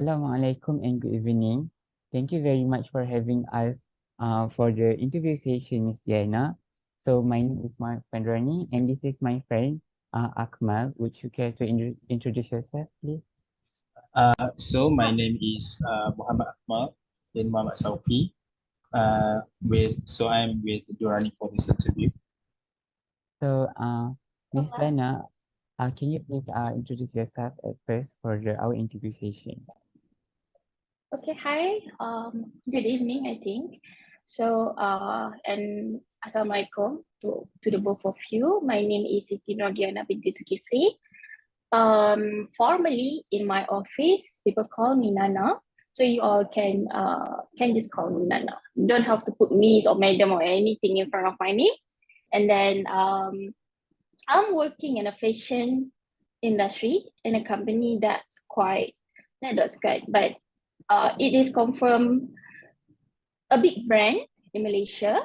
Assalamualaikum and good evening. Thank you very much for having us for the interview session, Miss Diana. So my name is DURRANI and this is my friend AKMAL. Would you care to introduce yourself, please? So my name is Muhammad Akmal bin Muhammad SAUFI. I'm with DURRANI for this interview. So Miss Diana, can you please introduce yourself at first for our interview session? Okay, hi. Good evening, I think. And Assalamualaikum to the both of you. My name is Siti Nordiana binti ZULKIFLY. Formally in my office, people call me Nana. So you all can just call me Nana. You don't have to put Miss or Madam or anything in front of my name. And then I'm working in a fashion industry in a company that's quite not that's good, but it is confirmed a big brand in Malaysia.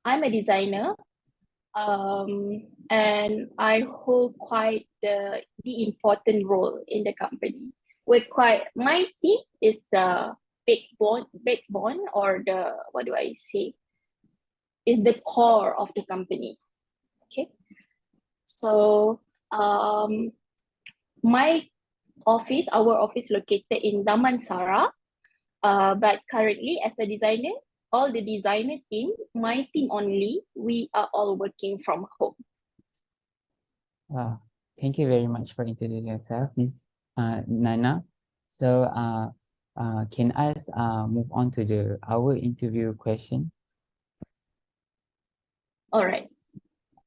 I'm a designer, and I hold quite the important role in the company. My team is the backbone or the, what do I say, is the core of the company. Okay, so our office located in Damansara. But currently, as a designer, all the designers team, my team only, we are all working from home. Thank you very much for introducing yourself, Miss Nana. So can us move on to our interview question? All right.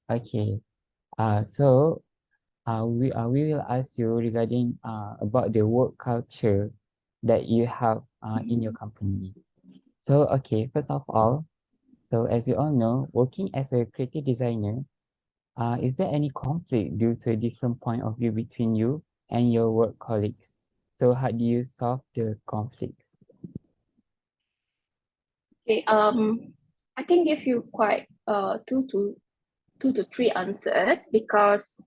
Okay. So we will ask you regarding about the work culture that you have in your company. So okay, first of all, so as you all know, working as a creative designer, is there any conflict due to a different point of view between you and your work colleagues? So how do you solve the conflicts? Okay. I can give you quite two to three answers because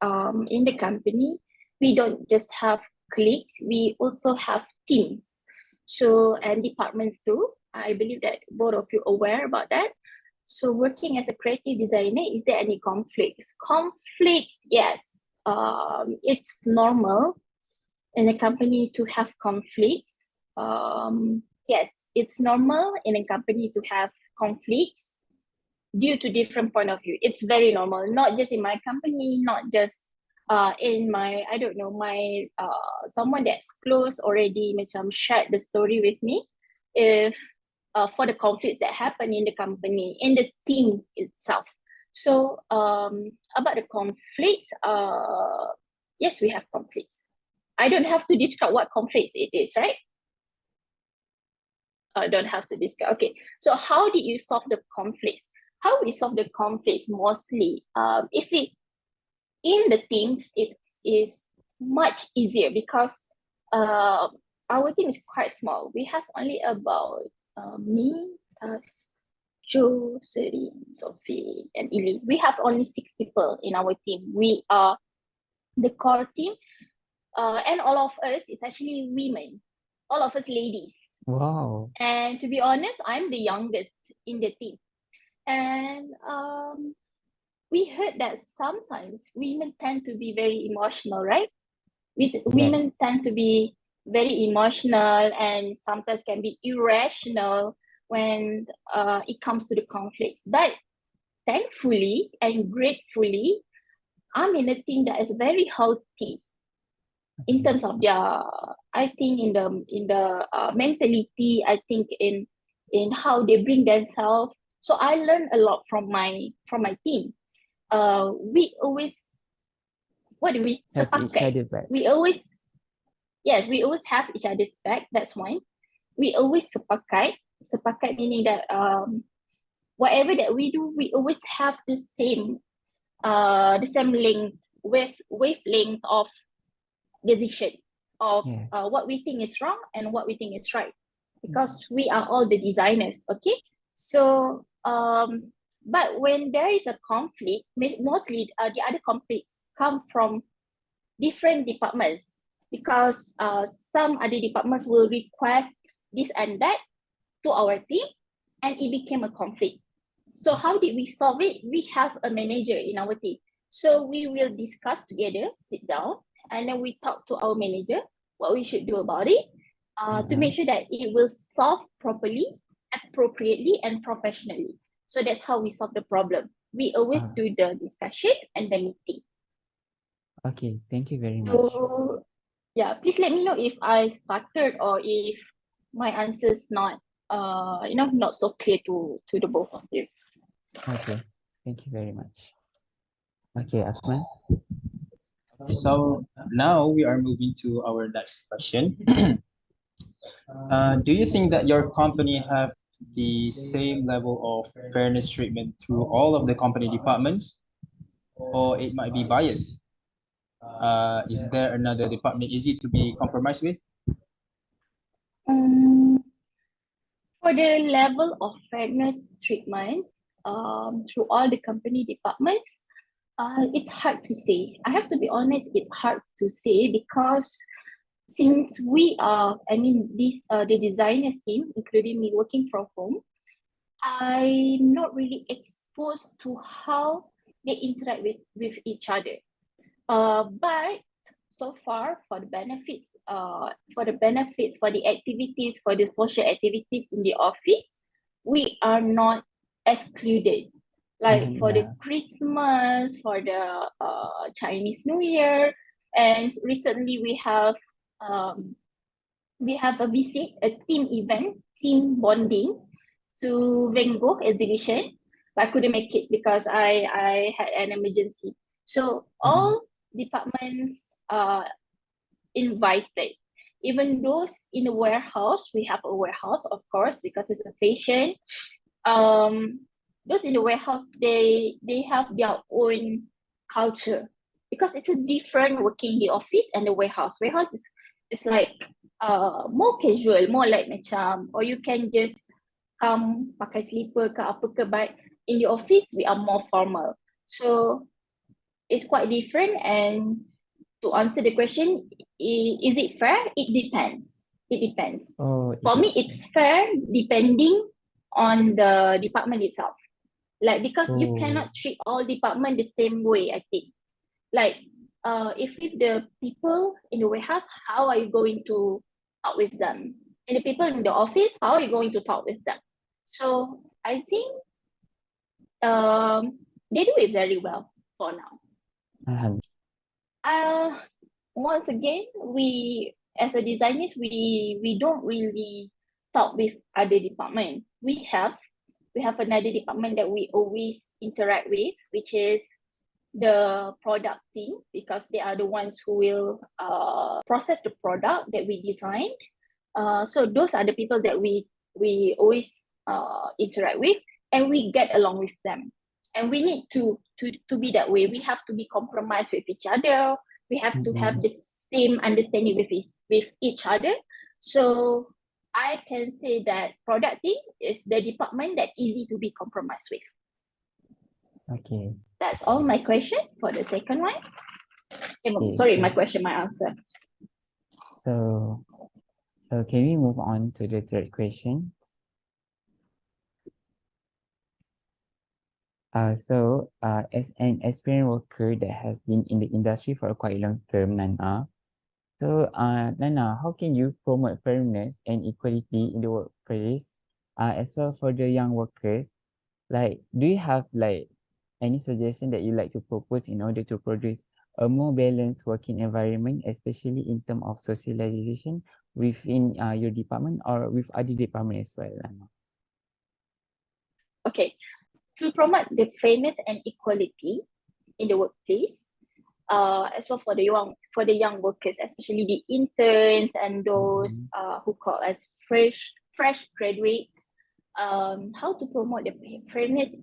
in the company we don't just have colleagues, we also have teams. So and departments too. I believe that both of you are aware about that. So working as a creative designer, is there any conflicts? Conflicts, yes. It's normal in a company to have conflicts. Yes, it's normal in a company to have conflicts due to different point of view. It's very normal, not just in my company, not just in my, I don't know, my someone that's close already macam shared the story with me. If for the conflicts that happen in the company, in the team itself. So about the conflicts, yes, we have conflicts. I don't have to describe what conflicts it is, right? Don't have to describe. Okay, so how did you solve the conflicts? How we solve the conflicts mostly, if it in the teams, it is much easier because our team is quite small. We have only about me, us, Joe, Serene, Sophie, and Ili. We have only 6 people in our team. We are the core team, and all of us is actually women. All of us ladies. Wow. And to be honest, I'm the youngest in the team. And we heard that sometimes women tend to be very emotional, right? Women tend to be very emotional and sometimes can be irrational when it comes to the conflicts. But thankfully and gratefully, I'm in a team that is very healthy in terms of their, I think in the mentality, I think in how they bring themselves. So I learned a lot from my team. We always, what do we sepakai? We always, yes, we always have each other's back. That's one. We always sepakai. Sepakai meaning that whatever that we do, we always have the same length, wavelength of decision of what we think is wrong and what we think is right, because we are all the designers. Okay, so but when there is a conflict, mostly the other conflicts come from different departments, because some other departments will request this and that to our team, and it became a conflict. So how did we solve it? We have a manager in our team. So we will discuss together, sit down, and then we talk to our manager what we should do about it to make sure that it will solve properly, appropriately, and professionally. So that's how we solve the problem. We always do the discussion and the meeting. Okay, thank you very much. So yeah, please let me know if I stuttered or if my answer is not not so clear to the both of you. Okay, thank you very much. Okay, Akmal. So now we are moving to our next question. Do you think that your company have the same level of fairness treatment through all of the company departments, or it might be biased? Is there another department easy to be compromised with? For the level of fairness treatment through all the company departments, it's hard to say. I have to be honest, it's hard to say because since we are, the designers team, including me working from home, I'm not really exposed to how they interact with each other. But so far, for the benefits, for the activities, for the social activities in the office, we are not excluded. Like for the Christmas, for the Chinese New Year, and recently we have a visit, a team event, team bonding to Van Gogh exhibition, but I couldn't make it because I had an emergency. So all departments are invited. Even those in the warehouse, we have a warehouse, of course, because it's a fashion. Those in the warehouse, they have their own culture because it's a different working in the office and the warehouse. Warehouse is like more casual, more like macam, or you can just come pakai slipper ke apa ke, but in the office we are more formal. So it's quite different. And to answer the question, is it fair? It depends. It depends. For me, it's fair depending on the department itself. Like, because you cannot treat all department the same way, I think. Like, if the people in the warehouse, how are you going to talk with them? And the people in the office, how are you going to talk with them? So I think they do it very well for now. Once again, we as a designers, we don't really talk with other department. We have another department that we always interact with, which is the product team, because they are the ones who will process the product that we designed. So those are the people that we always interact with, and we get along with them. And we need to be that way. We have to be compromised with each other. We have to have the same understanding with each other. So I can say that product team is the department that easy to be compromised with. Okay. That's all my question for the second one. Sorry, my question, my answer. So can we move on to the third question? As an experienced worker that has been in the industry for a quite long term, Nana. So, Nana, how can you promote fairness and equality in the workplace, as well for the young workers? Like, do you have like any suggestion that you like to propose in order to produce a more balanced working environment, especially in terms of socialization within your department or with other departments as well, Nana? Okay. To promote the fairness and equality in the workplace, as well for the young workers, especially the interns and those who call as fresh graduates, how to promote the fairness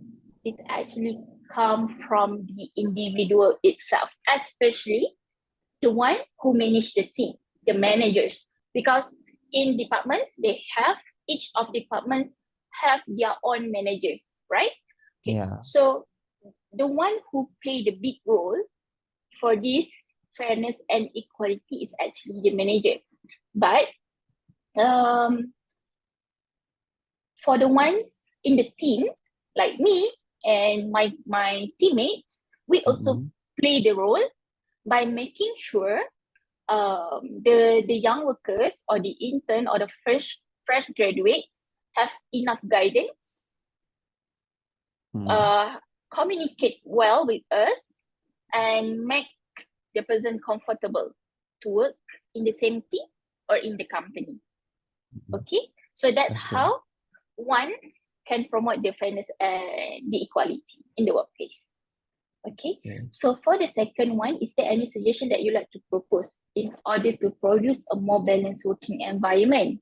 is actually come from the individual itself, especially the one who manage the team, the managers, because in departments each of departments have their own managers, right? Okay. Yeah. So the one who play the big role for this fairness and equality is actually the manager. But for the ones in the team, like me and my teammates, we also play the role by making sure the young workers or the intern or the fresh graduates have enough guidance, communicate well with us, and make the person comfortable to work in the same team or in the company. Okay, so that's how one can promote the fairness and the equality in the workplace. Okay, so for the second one, is there any suggestion that you like to propose in order to produce a more balanced working environment,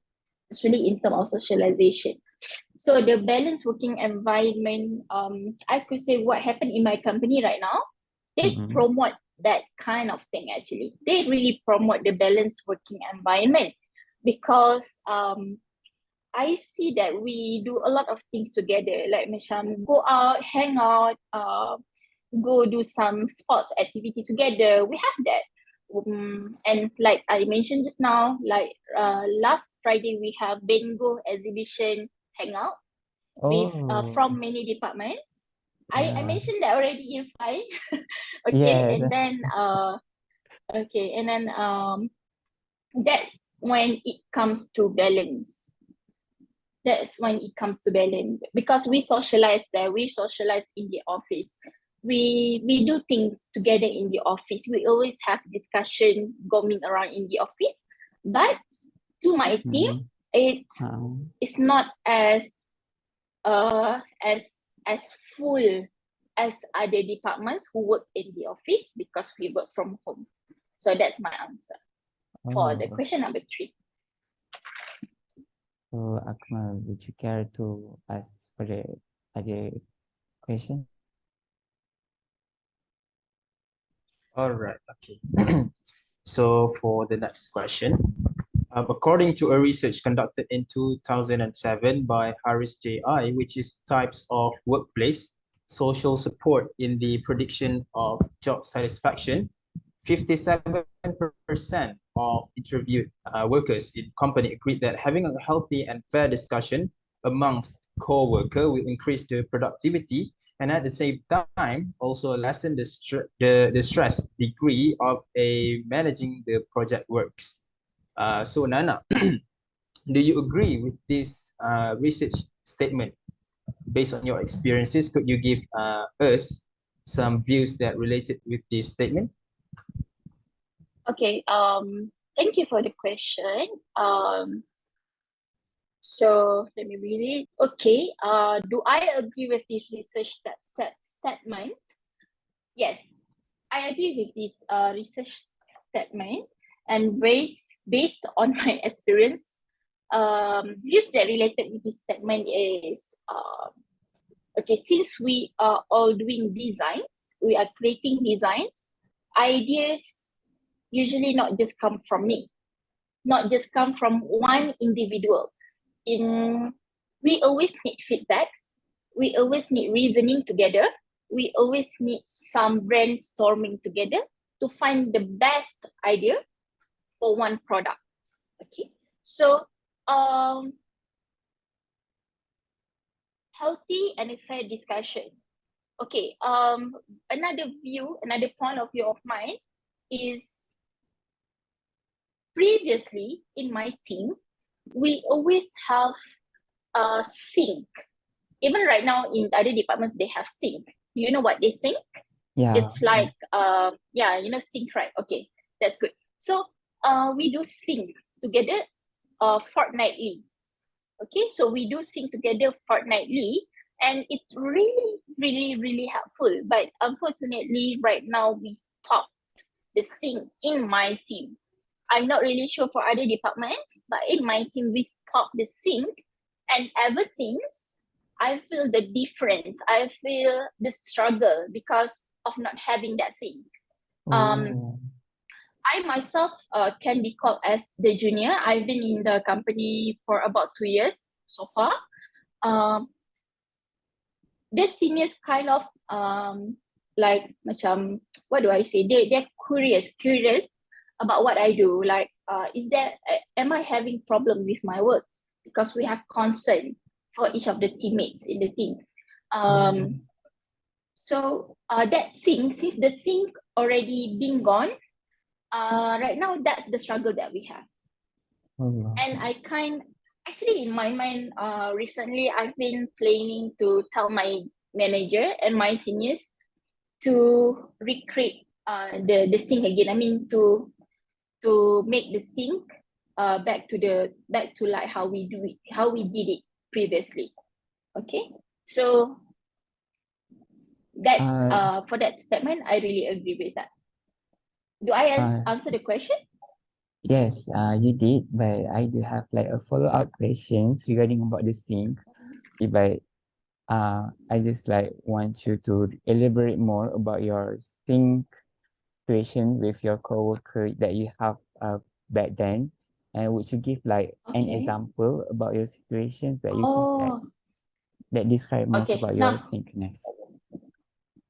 especially in terms of socialization? So the balanced working environment, I could say what happened in my company right now, they promote that kind of thing actually. They really promote the balanced working environment because I see that we do a lot of things together, like macam go out, hang out, go do some sports activity together. We have that. And like I mentioned just now, like last Friday, we have Bingo exhibition hangout with from many departments. I mentioned that already in file. Okay, and then that's when it comes to balance. That's when it comes to balance, because we socialize there, we socialize in the office, we do things together in the office. We always have discussion going around in the office, but to my team, it's not as full as other departments who work in the office because we work from home. So that's my answer for the question number 3. So Akmal, would you care to ask for the other question? All right, okay. So for the next question, according to a research conducted in 2007 by Harris J.I., which is types of workplace social support in the prediction of job satisfaction, 57% of interviewed workers in company agreed that having a healthy and fair discussion amongst co-worker will increase the productivity and at the same time also lessen the stress degree of managing the project works. So Nana, do you agree with this research statement? Based on your experiences, could you give us some views that related with this statement? Okay, thank you for the question. So let me read it. Okay, do I agree with this research statement? Yes, I agree with this research statement, and based on my experience, views that related with this statement is okay, since we are all doing designs, we are creating designs, ideas usually not just come from me, not just come from one individual. We always need feedbacks, we always need reasoning together, we always need some brainstorming together to find the best idea for one product. Okay, so healthy and a fair discussion. Okay, another point of view of mine is previously in my team, we always have a sync. Even right now in other departments, they have sync. You know what they sync? Yeah. It's like, sync, right? Okay, that's good. So we do sync together fortnightly. Okay, so we do sync together fortnightly, and it's really, really, really helpful. But unfortunately, right now, we stopped the sync in my team. I'm not really sure for other departments, but in my team, we stopped the sync. And ever since, I feel the difference. I feel the struggle because of not having that sync. I myself can be called as the junior. I've been in the company for about 2 years so far. The seniors kind of like macam, what do I say? They're curious about what I do. Like, am I having problem with my work? Because we have concern for each of the teammates in the team. So that sync, since the sync already been gone, right now that's the struggle that we have. And actually in my mind, recently I've been planning to tell my manager and my seniors to recreate the sync again. I mean to make the sync back to like how we did it previously. Okay, so that for that statement, I really agree with that. Do I answer the question? Yes, you did, but I do have like a follow-up questions regarding about the sync. If I just like want you to elaborate more about your sync situation with your coworker that you have back then, and would you give like an example about your situations that you think that describe most about your syncness?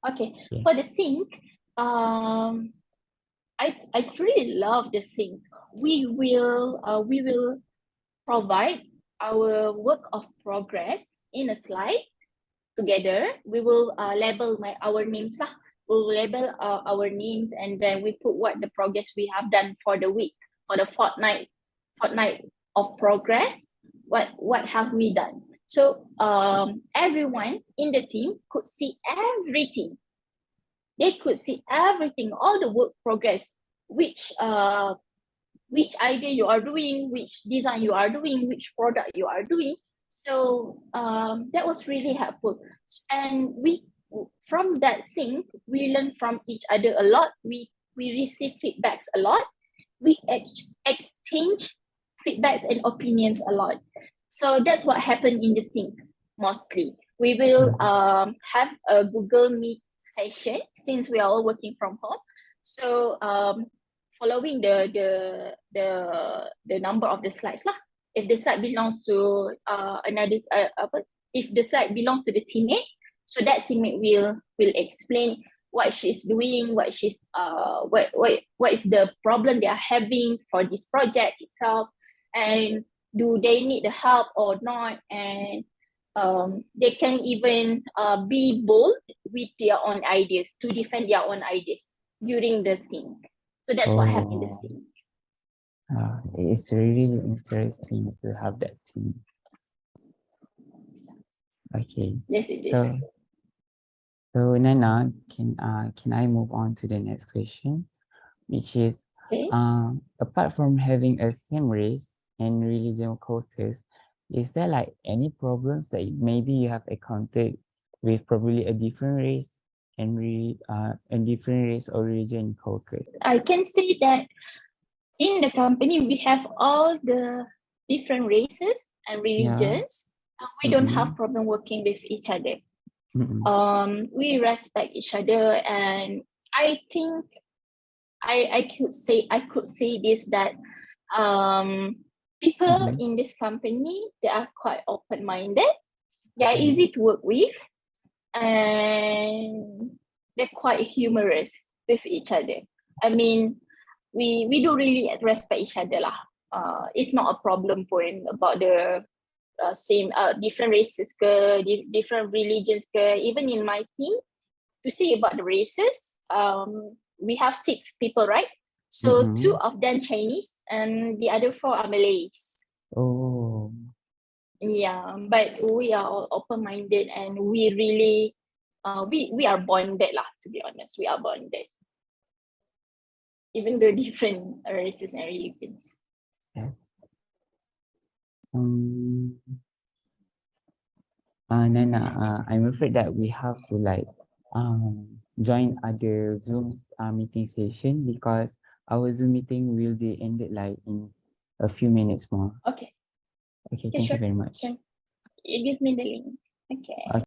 Okay, for the sync, I really love the sync. We will provide our work of progress in a slide together. We will label our names lah. We'll label our names, and then we put what the progress we have done for the week, for the fortnight of progress. What have we done? So everyone in the team could see everything. They could see everything, all the work progress, which idea you are doing, which design you are doing, which product you are doing. So that was really helpful. And from that sync, we learn from each other a lot. We receive feedbacks a lot. We exchange feedbacks and opinions a lot. So that's what happened in the sync mostly. We will have a Google Meet session since we are all working from home. So following the number of the slides lah. If the slide belongs to if the slide belongs to the teammate, so that teammate will explain what she's doing, what is the problem they are having for this project itself, and do they need the help or not, and they can even be bold with their own ideas to defend their own ideas during the sync. So that's what happened in the sync. It's really interesting to have that team. Okay. Yes, it is. So Nana, can I move on to the next questions, which is apart from having a same race and religion quotas, is there like any problems that maybe you have encountered with probably a different race and different race or religion quotas? I can say that in the company we have all the different races and religions. We don't have problem working with each other. We respect each other, and I think I could say this, that people in this company, they are quite open-minded. They are easy to work with, and they're quite humorous with each other. I mean, we do really respect each other lah. It's not a problem point about the same different races ke, different religions ke. Even in my team, to see about the races, we have 6 people, right? So 2 of them Chinese and the other 4 are Malays. Oh. Yeah, but we are all open-minded, and we really we are bonded lah, to be honest. We are bonded. Even though different races and religions. Yes. Nana, I'm afraid that we have to like join other Zoom's meeting session, because our Zoom meeting will be ended like in a few minutes more. Okay. Okay, thank you very much. You give me the link. Okay.